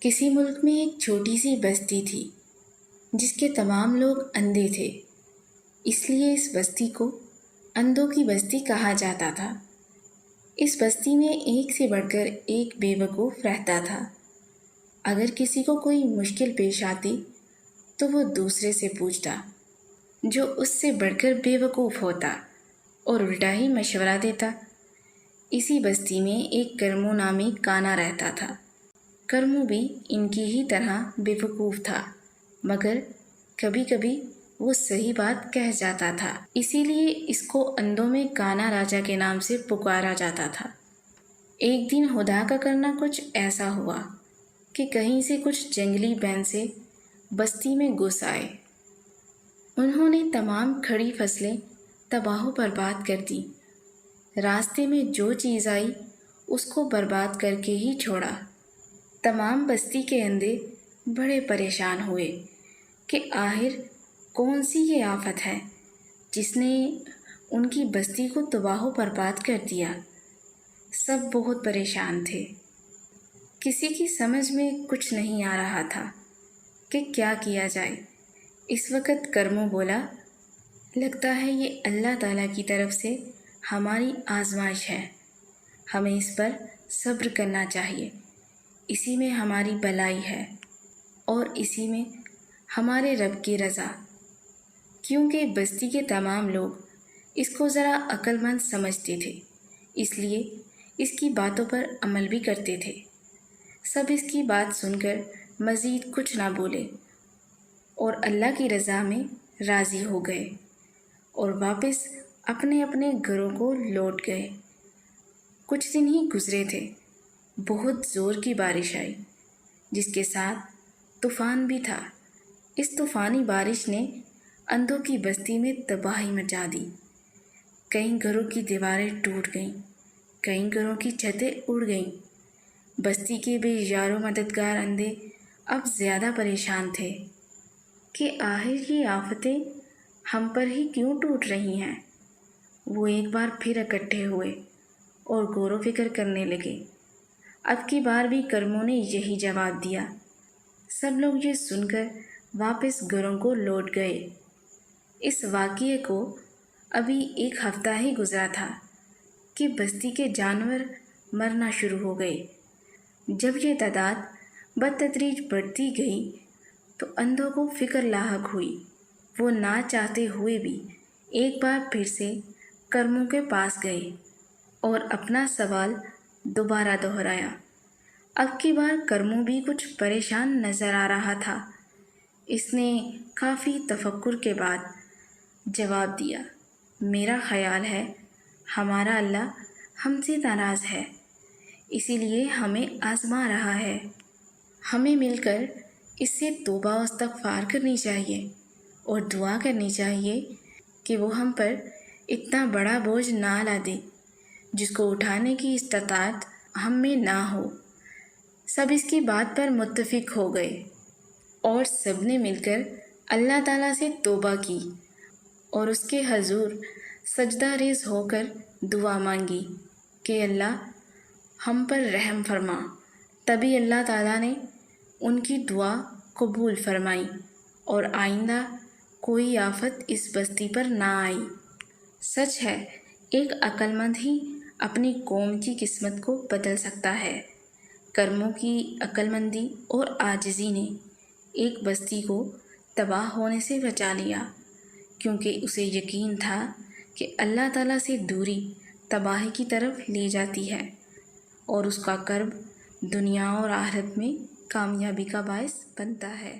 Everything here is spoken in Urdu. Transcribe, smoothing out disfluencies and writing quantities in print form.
کسی ملک میں ایک چھوٹی سی بستی تھی جس کے تمام لوگ اندھے تھے، اس لیے اس بستی کو اندھوں کی بستی کہا جاتا تھا۔ اس بستی میں ایک سے بڑھ کر ایک بے وقوف رہتا تھا۔ اگر کسی کو کوئی مشکل پیش آتی تو وہ دوسرے سے پوچھتا جو اس سے بڑھ کر بے وقوف ہوتا اور الٹا ہی مشورہ دیتا۔ اسی بستی میں ایک کرمو نامی کانا رہتا تھا۔ کرمو بھی ان کی ہی طرح بے وقوف تھا، مگر کبھی کبھی وہ صحیح بات کہہ جاتا تھا، اسی لیے اس کو اندھوں میں کانا راجا کے نام سے پکارا جاتا تھا۔ ایک دن خدا کا کرنا کچھ ایسا ہوا کہ کہیں سے کچھ جنگلی بھینسیں بستی میں گھس آئے۔ انہوں نے تمام کھڑی فصلیں تباہ و برباد کر دی۔ راستے میں جو چیز آئی اس کو برباد کر کے ہی چھوڑا۔ تمام بستی کے اندھے بڑے پریشان ہوئے کہ آخر کون سی یہ آفت ہے جس نے ان کی بستی کو تباہ و برباد کر دیا۔ سب بہت پریشان تھے، کسی کی سمجھ میں کچھ نہیں آ رہا تھا کہ کیا کیا جائے۔ اس وقت کرمو بولا، لگتا ہے یہ اللہ تعالیٰ کی طرف سے ہماری آزمائش ہے، ہمیں اس پر صبر کرنا چاہیے۔ اسی میں ہماری بھلائی ہے اور اسی میں ہمارے رب کی رضا، کیونکہ بستی کے تمام لوگ اس کو ذرا عقل مند سمجھتے تھے، اس لیے اس کی باتوں پر عمل بھی کرتے تھے۔ سب اس کی بات سن کر مزید کچھ نہ بولے اور اللہ کی رضا میں راضی ہو گئے اور واپس اپنے اپنے گھروں کو لوٹ گئے۔ کچھ دن ہی گزرے تھے، بہت زور کی بارش آئی جس کے ساتھ طوفان بھی تھا۔ اس طوفانی بارش نے اندھوں کی بستی میں تباہی مچا دی۔ کئی گھروں کی دیواریں ٹوٹ گئیں، کئی گھروں کی چھتیں اڑ گئیں۔ بستی کے بے یار و مددگار اندھے اب زیادہ پریشان تھے کہ آخر یہ آفتیں ہم پر ہی کیوں ٹوٹ رہی ہیں۔ وہ ایک بار پھر اکٹھے ہوئے اور غور و فکر کرنے لگے۔ اب کی بار بھی کرمو نے یہی جواب دیا۔ سب لوگ یہ سن کر واپس گھروں کو لوٹ گئے۔ اس واقعے کو ابھی ایک ہفتہ ہی گزرا تھا کہ بستی کے جانور مرنا شروع ہو گئے۔ جب یہ تعداد بتدریج بڑھتی گئی تو اندھوں کو فکر لاحق ہوئی۔ وہ نہ چاہتے ہوئے بھی ایک بار پھر سے کرمو کے پاس گئے اور اپنا سوال دوبارہ دہرایا۔ اب کی بار کرمو بھی کچھ پریشان نظر آ رہا تھا۔ اس نے کافی تفکر کے بعد جواب دیا، میرا خیال ہے ہمارا اللہ ہم سے ناراض ہے، اسی لیے ہمیں آزما رہا ہے۔ ہمیں مل کر اس سے توبہ و استغفار کرنی چاہیے اور دعا کرنی چاہیے کہ وہ ہم پر اتنا بڑا بوجھ نہ لا دے جس کو اٹھانے کی استطاعت ہم میں نہ ہو۔ سب اس کی بات پر متفق ہو گئے اور سب نے مل کر اللہ تعالیٰ سے توبہ کی اور اس کے حضور سجدہ ریز ہو کر دعا مانگی کہ اللہ ہم پر رحم فرما۔ تبھی اللہ تعالیٰ نے ان کی دعا قبول فرمائی اور آئندہ کوئی آفت اس بستی پر نہ آئی۔ سچ ہے، ایک عقل مند ہی اپنی قوم کی قسمت کو بدل سکتا ہے۔ کرمو کی عقل مندی اور عاجزی نے ایک بستی کو تباہ ہونے سے بچا لیا، کیونکہ اسے یقین تھا کہ اللہ تعالیٰ سے دوری تباہی کی طرف لے جاتی ہے اور اس کا قرب دنیا اور آخرت میں کامیابی کا باعث بنتا ہے۔